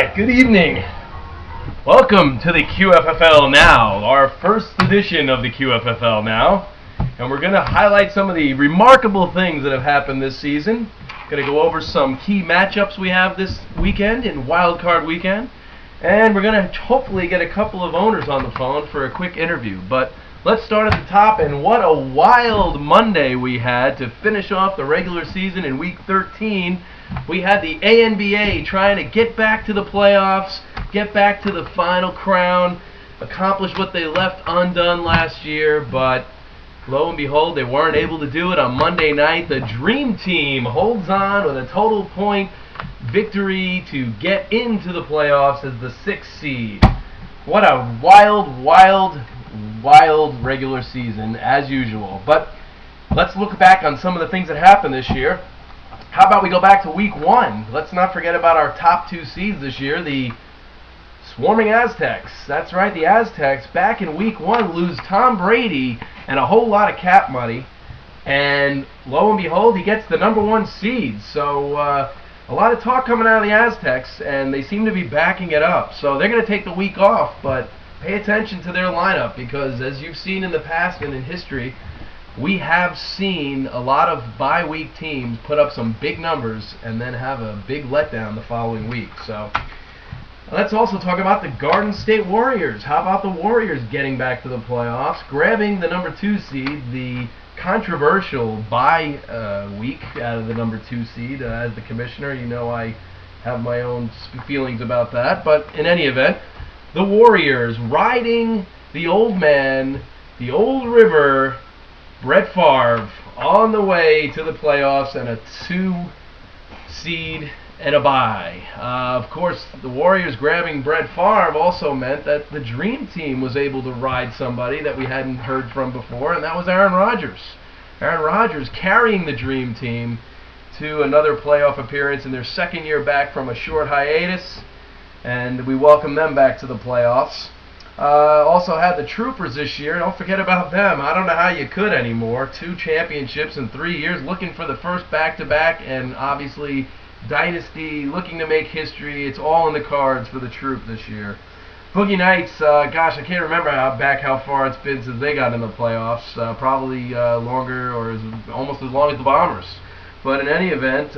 right, good evening. Welcome to the QFFL Now, our first edition of the QFFL Now. And we're going to highlight some of the remarkable things that have happened this season. Going to go over some key matchups we have this weekend in WILDCARD Weekend. And we're going to hopefully get a couple of owners on the phone for a quick interview. But let's start at the top, and what a wild Monday we had to finish off the regular season in Week 13. We had the ANBA trying to get back to the playoffs, get back to the final crown, accomplish what they left undone last year, but lo and behold, they weren't able to do it on Monday night. The Dream Team holds on with a total point victory to get into the playoffs as the 6th seed. What a wild regular season, as usual. But let's look back on some of the things that happened this year. How about we go back to Week 1? Let's not forget about our top 2 seeds this year, the Swarming Aztecs. That's right, the Aztecs back in Week 1 lose Tom Brady and a whole lot of cap money. And lo and behold, he gets the number 1 seed. So a lot of talk coming out of the Aztecs, and they seem to be backing it up. So they're going to take the week off, but pay attention to their lineup, because as you've seen in the past and in history, we have seen a lot of bye-week teams put up some big numbers and then have a big letdown the following week. So let's also talk about the Garden State Warriors. How about the Warriors getting back to the playoffs, grabbing the number 2 seed, the controversial bye week out of the number 2 seed. As the commissioner, you know I have my own feelings about that. But in any event, the Warriors riding the old man, the old river, Brett Favre, on the way to the playoffs and a 2 seed and a bye. Of course, the Warriors grabbing Brett Favre also meant that the Dream Team was able to ride somebody that we hadn't heard from before, and that was Aaron Rodgers. Aaron Rodgers carrying the Dream Team to another playoff appearance in their 2nd year back from a short hiatus, and we welcome them back to the playoffs. Also had the Troopers this year. Don't forget about them. I don't know how you could anymore. 2 championships in 3 years, looking for the first back-to-back, and obviously dynasty, looking to make history. It's all in the cards for the Troop this year. Boogie Knights, gosh, I can't remember how far it's been since they got in the playoffs. Probably longer, or almost as long as the Bombers. But in any event,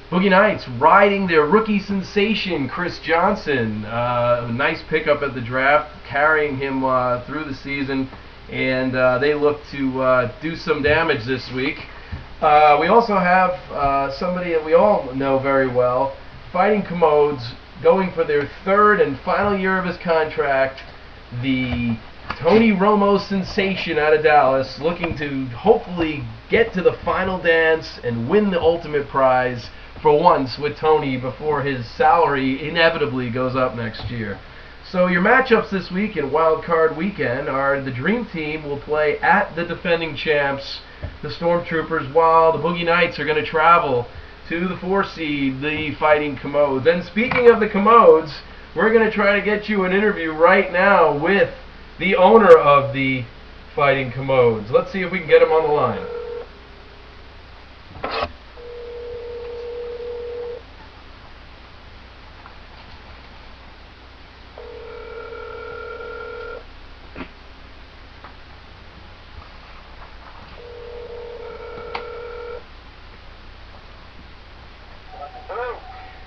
Boogie Knights riding their rookie sensation, Chris Johnson. A nice pickup at the draft, carrying him through the season, and they look to do some damage this week. We also have somebody that we all know very well, Fighting Commodes, going for their 3rd and final year of his contract, the Tony Romo sensation out of Dallas, looking to hopefully get to the final dance and win the ultimate prize for once with Tony before his salary inevitably goes up next year. So your matchups this week in WILDCARD Weekend are the Dream Team will play at the defending champs, the Stormtroopers, while the Boogie Knights are going to travel to the 4 seed, the Fighting Commodes. And speaking of the Commodes, we're going to try to get you an interview right now with the owner of the Fighting Commodes. Let's see if we can get him on the line.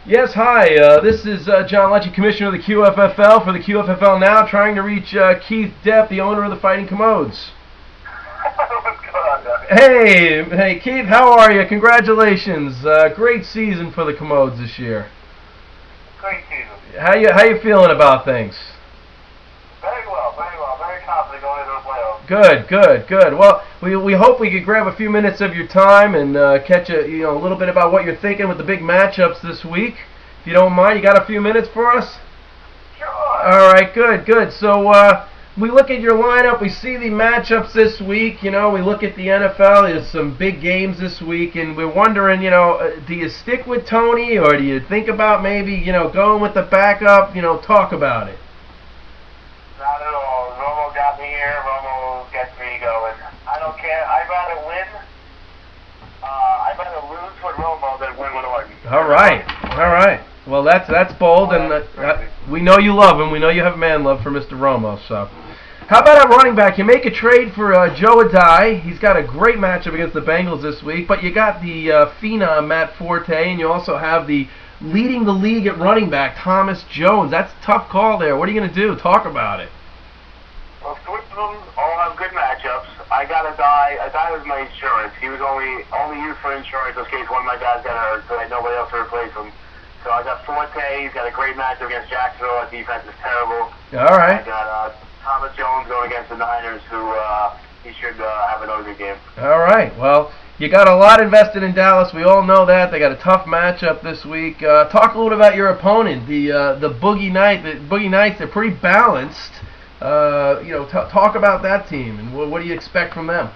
Yes, hi. This is John Lecce, Commissioner of the QFFL for the QFFL Now, trying to reach Keith Depp, the owner of the Fighting Commodes. What's going on, Doug? Hey, Keith, how are you? Congratulations. Great season for the Commodes this year. Great season. How you feeling about things? Very well. Very confident going into the playoffs. Good. Well, we hope we could grab a few minutes of your time and catch a little bit about what you're thinking with the big matchups this week. If you don't mind, you got a few minutes for us? Sure. All right, good. So we look at your lineup, we see the matchups this week. We look at the NFL. There's some big games this week, and we're wondering, do you stick with Tony, or do you think about maybe, going with the backup? Talk about it. Not at all. Romo got me here. Romo gets me going. I don't care. I'd rather win. I'd rather lose with Romo than win with Orton. All right. Well, that's bold, and we know you love him. We know you have man love for Mr. Romo. So, how about at running back? You make a trade for Joe Adai. He's got a great matchup against the Bengals this week, but you got the phenom Matt Forte, and you also have the leading the league at running back Thomas Jones. That's a tough call there. What are you going to do? Talk about it. Well, three of them all have good matchups. I got Adai. Adai was my insurance. He was only used for insurance in case one of my guys got hurt, so I had nobody else to replace him. So I got Forte. He's got a great matchup against Jacksonville. Our defense is terrible. All right. I got Thomas Jones going against the Niners, who he should have another good game. All right. Well, you got a lot invested in Dallas. We all know that. They got a tough matchup this week. Talk a little about your opponent, the Boogie Knights. The Boogie Knights, they're pretty balanced. Talk about that team, and what do you expect from them?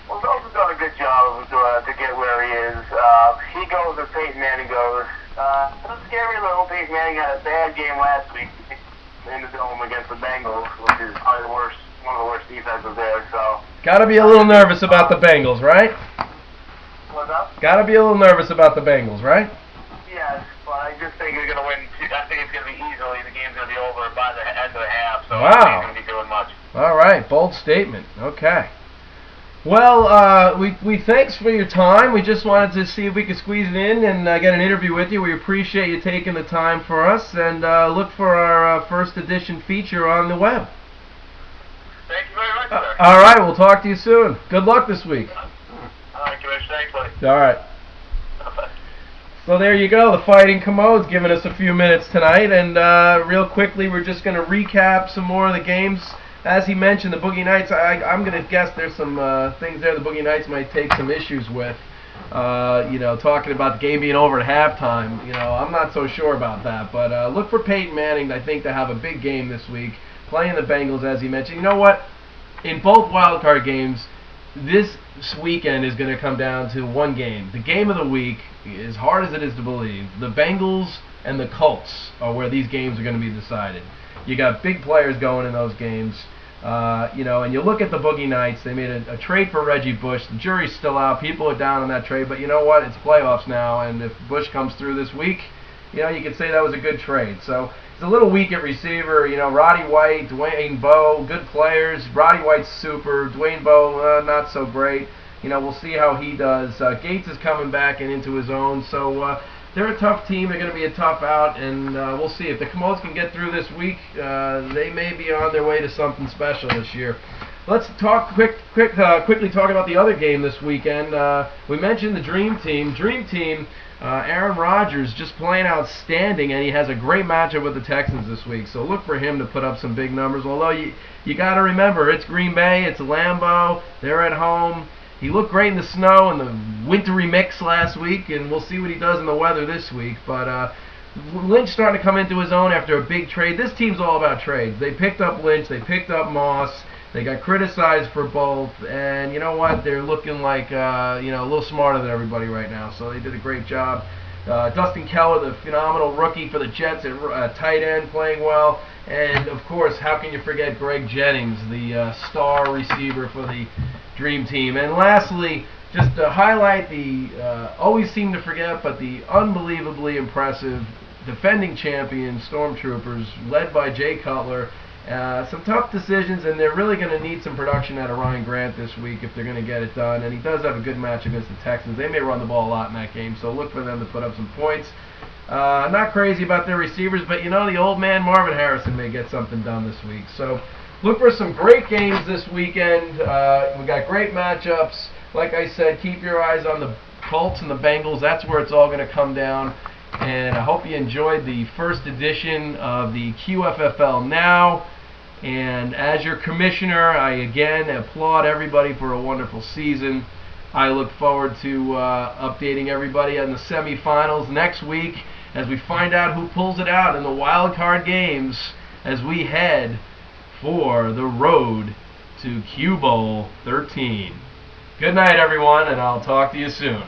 Well, Bills has done a good job to get where he is. He goes where Peyton Manning goes. It's scary little Peyton Manning had a bad game last week in the dome against the Bengals, which is probably one of the worst defenses there. So got to be a little nervous about the Bengals, right? What's up? Got to be a little nervous about the Bengals, right? Yes, but I just think he's going to win. I think it's going to be easily. The game's going to be over by the end of the half, so wow. I don't think he's going to be doing much. All right, bold statement. Okay. Well, we thanks for your time. We just wanted to see if we could squeeze it in and get an interview with you. We appreciate you taking the time for us, and look for our first edition feature on the web. Thank you very much, sir. All right, we'll talk to you soon. Good luck this week. All right, Commissioner. Thanks, buddy. All right. So there you go, the Fighting Commode's giving us a few minutes tonight, and real quickly we're just going to recap some more of the games. As he mentioned, the Boogie Knights, I'm going to guess there's some things there the Boogie Knights might take some issues with. Talking about the game being over at halftime, I'm not so sure about that. But look for Peyton Manning, I think, to have a big game this week, playing the Bengals, as he mentioned. You know what? In both wildcard games, this weekend is going to come down to one game. The game of the week, as hard as it is to believe, the Bengals and the Colts are where these games are going to be decided. You got big players going in those games. And you look at the Boogie Knights, they made a trade for Reggie Bush. The jury's still out. People are down on that trade. But you know what? It's playoffs now, and if Bush comes through this week, you can say that was a good trade. So it's a little weak at receiver. Roddy White, Dwayne Bowe, good players. Roddy White's super. Dwayne Bowe, not so great. We'll see how he does. Gates is coming back and into his own. So they're a tough team. They're going to be a tough out, and we'll see. If the Commodes can get through this week, they may be on their way to something special this year. Let's talk quickly talk about the other game this weekend. We mentioned the Dream Team. Dream Team, Aaron Rodgers just playing outstanding, and he has a great matchup with the Texans this week. So look for him to put up some big numbers. Although you got to remember, it's Green Bay, it's Lambeau, they're at home. He looked great in the snow and the wintry mix last week, and we'll see what he does in the weather this week. But Lynch starting to come into his own after a big trade. This team's all about trades. They picked up Lynch, they picked up Moss, they got criticized for both, and you know what? They're looking like a little smarter than everybody right now. So they did a great job. Dustin Keller, the phenomenal rookie for the Jets at tight end, playing well. And, of course, how can you forget Greg Jennings, the star receiver for the Dream Team. And lastly, just to highlight the, always seem to forget, but the unbelievably impressive defending champion Stormtroopers, led by Jay Cutler. Some tough decisions, and they're really going to need some production out of Ryan Grant this week if they're going to get it done. And he does have a good match against the Texans. They may run the ball a lot in that game, so look for them to put up some points. Not crazy about their receivers, but the old man Marvin Harrison may get something done this week. So look for some great games this weekend. We got great matchups. Like I said, keep your eyes on the Colts and the Bengals. That's where it's all going to come down. And I hope you enjoyed the first edition of the QFFL Now. And as your commissioner, I again applaud everybody for a wonderful season. I look forward to updating everybody on the semifinals next week as we find out who pulls it out in the wild card games as we head for the road to Q Bowl 13. Good night, everyone, and I'll talk to you soon.